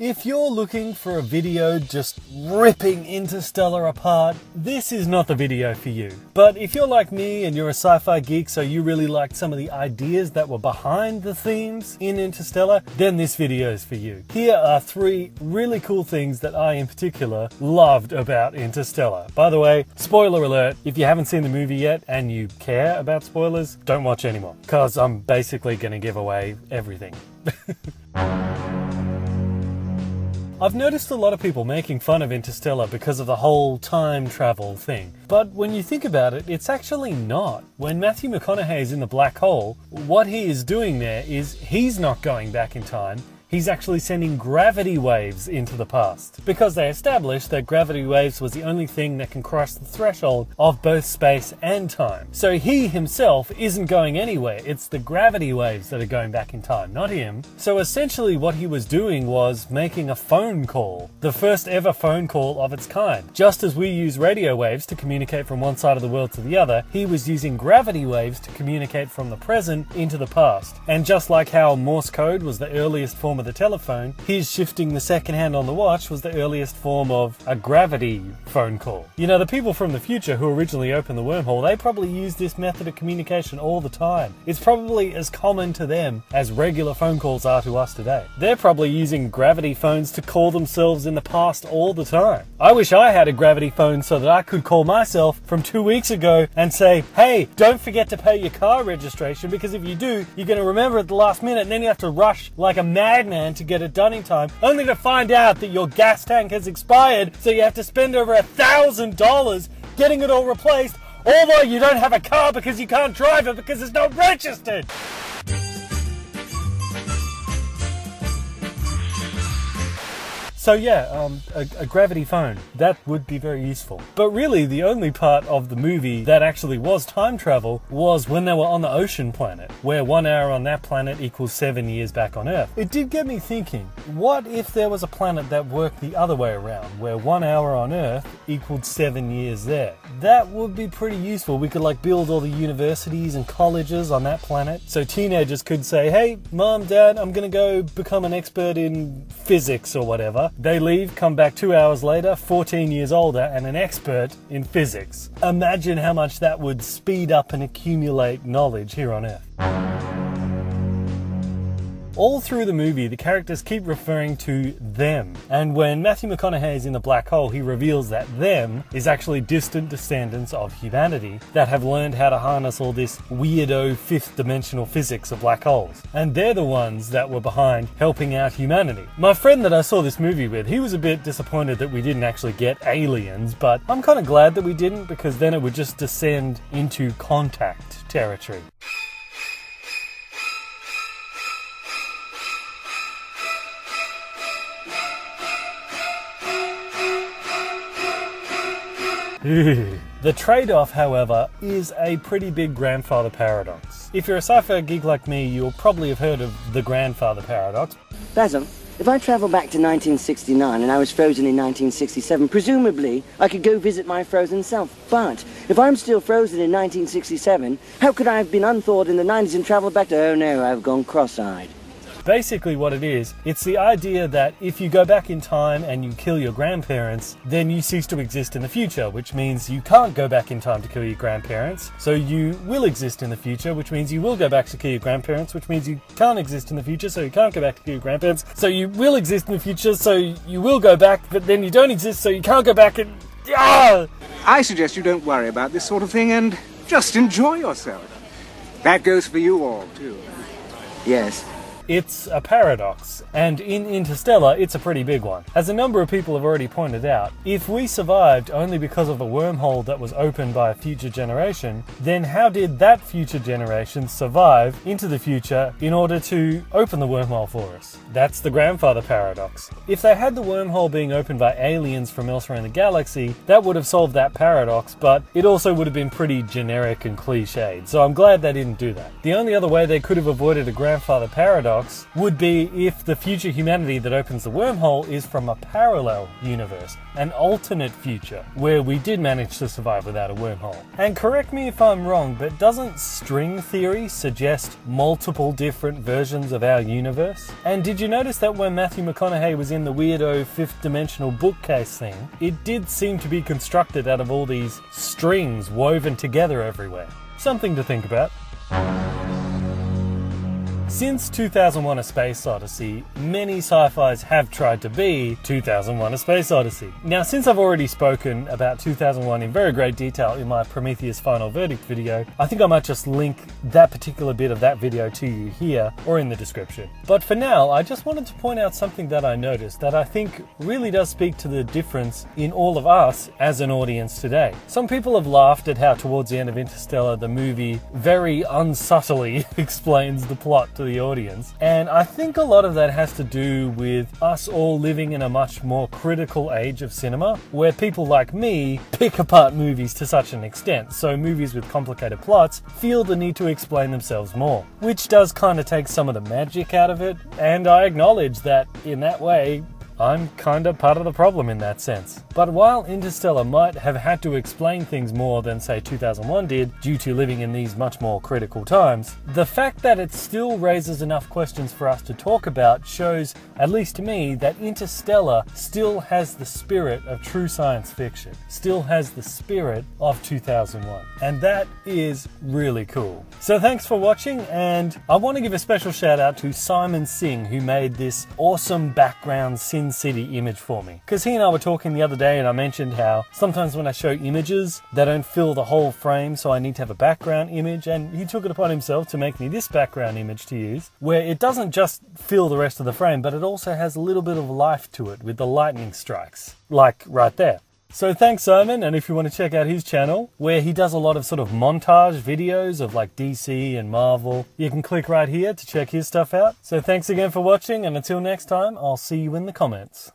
If you're looking for a video just ripping Interstellar apart, this is not the video for you. But if you're like me and you're a sci-fi geek, so you really liked some of the ideas that were behind the themes in Interstellar, then this video is for you. Here are 3 really cool things that I in particular loved about Interstellar. By the way, spoiler alert, if you haven't seen the movie yet and you care about spoilers, don't watch anymore, because I'm basically going to give away everything. I've noticed a lot of people making fun of Interstellar because of the whole time travel thing. But when you think about it, it's actually not. When Matthew McConaughey is in the black hole, what he is doing there is he's not going back in time. He's actually sending gravity waves into the past, because they established that gravity waves was the only thing that can cross the threshold of both space and time. So he himself isn't going anywhere. It's the gravity waves that are going back in time, not him. So essentially what he was doing was making a phone call, the first ever phone call of its kind. Just as we use radio waves to communicate from one side of the world to the other, he was using gravity waves to communicate from the present into the past. And just like how Morse code was the earliest form of the telephone, his shifting the second hand on the watch was the earliest form of a gravity phone call. You know, the people from the future who originally opened the wormhole, they probably use this method of communication all the time. It's probably as common to them as regular phone calls are to us today. They're probably using gravity phones to call themselves in the past all the time. I wish I had a gravity phone so that I could call myself from 2 weeks ago and say, hey, don't forget to pay your car registration, because if you do, you're going to remember at the last minute and then you have to rush like a madman to get it done in time, only to find out that your gas tank has expired, so you have to spend over $1,000 getting it all replaced, although you don't have a car because you can't drive it because it's not registered. So yeah, a gravity phone, that would be very useful. But really, the only part of the movie that actually was time travel was when they were on the ocean planet, where 1 hour on that planet equals 7 years back on Earth. It did get me thinking, what if there was a planet that worked the other way around, where 1 hour on Earth equaled 7 years there? That would be pretty useful. We could like build all the universities and colleges on that planet, so teenagers could say, hey, Mom, Dad, I'm gonna go become an expert in physics or whatever. They leave, come back 2 hours later, 14 years older and an expert in physics. Imagine how much that would speed up and accumulate knowledge here on Earth. All through the movie, the characters keep referring to them. And when Matthew McConaughey is in the black hole, he reveals that them is actually distant descendants of humanity that have learned how to harness all this weirdo fifth dimensional physics of black holes. And they're the ones that were behind helping out humanity. My friend that I saw this movie with, he was a bit disappointed that we didn't actually get aliens, but I'm kind of glad that we didn't, because then it would just descend into Contact territory. The trade-off, however, is a pretty big grandfather paradox. If you're a sci-fi geek like me, you'll probably have heard of the grandfather paradox. Basil, if I travel back to 1969 and I was frozen in 1967, presumably I could go visit my frozen self. But if I'm still frozen in 1967, how could I have been unthawed in the 90s and traveled back to, oh no, I've gone cross-eyed? Basically what it is, it's the idea that if you go back in time and you kill your grandparents, then you cease to exist in the future, which means you can't go back in time to kill your grandparents, so you will exist in the future, which means you will go back to kill your grandparents, which means you can't exist in the future, so you can't go back to kill your grandparents, so you will exist in the future, so you will go back, but then you don't exist, so you can't go back and... I suggest you don't worry about this sort of thing and just enjoy yourself. That goes for you all, too. Yes. It's a paradox, and in Interstellar, it's a pretty big one. As a number of people have already pointed out, if we survived only because of a wormhole that was opened by a future generation, then how did that future generation survive into the future in order to open the wormhole for us? That's the grandfather paradox. If they had the wormhole being opened by aliens from elsewhere in the galaxy, that would have solved that paradox, but it also would have been pretty generic and cliched, so I'm glad they didn't do that. The only other way they could have avoided a grandfather paradox paradox would be if the future humanity that opens the wormhole is from a parallel universe, an alternate future, where we did manage to survive without a wormhole. And correct me if I'm wrong, but doesn't string theory suggest multiple different versions of our universe? And did you notice that when Matthew McConaughey was in the weirdo fifth dimensional bookcase thing, it did seem to be constructed out of all these strings woven together everywhere? Something to think about. Since 2001: A Space Odyssey, many sci-fis have tried to be 2001: A Space Odyssey. Now, since I've already spoken about 2001 in very great detail in my Prometheus Final Verdict video, I think I might just link that particular bit of that video to you here or in the description. But for now, I just wanted to point out something that I noticed that I think really does speak to the difference in all of us as an audience today. Some people have laughed at how towards the end of Interstellar, the movie very unsubtly explains the plot to the audience, and I think a lot of that has to do with us all living in a much more critical age of cinema, where people like me pick apart movies to such an extent, so movies with complicated plots feel the need to explain themselves more, which does kind of take some of the magic out of it, and I acknowledge that in that way I'm kind of part of the problem in that sense. But while Interstellar might have had to explain things more than, say, 2001 did, due to living in these much more critical times, the fact that it still raises enough questions for us to talk about shows, at least to me, that Interstellar still has the spirit of true science fiction, still has the spirit of 2001. And that is really cool. So thanks for watching, and I want to give a special shout out to Simon Singh, who made this awesome background Sin City image for me. Because he and I were talking the other day and I mentioned how sometimes when I show images, they don't fill the whole frame, so I need to have a background image, and he took it upon himself to make me this background image to use, where it doesn't just fill the rest of the frame, but it also has a little bit of life to it with the lightning strikes, like right there. So thanks, Simon, and if you want to check out his channel, where he does a lot of sort of montage videos of like DC and Marvel, you can click right here to check his stuff out. So thanks again for watching, and until next time, I'll see you in the comments.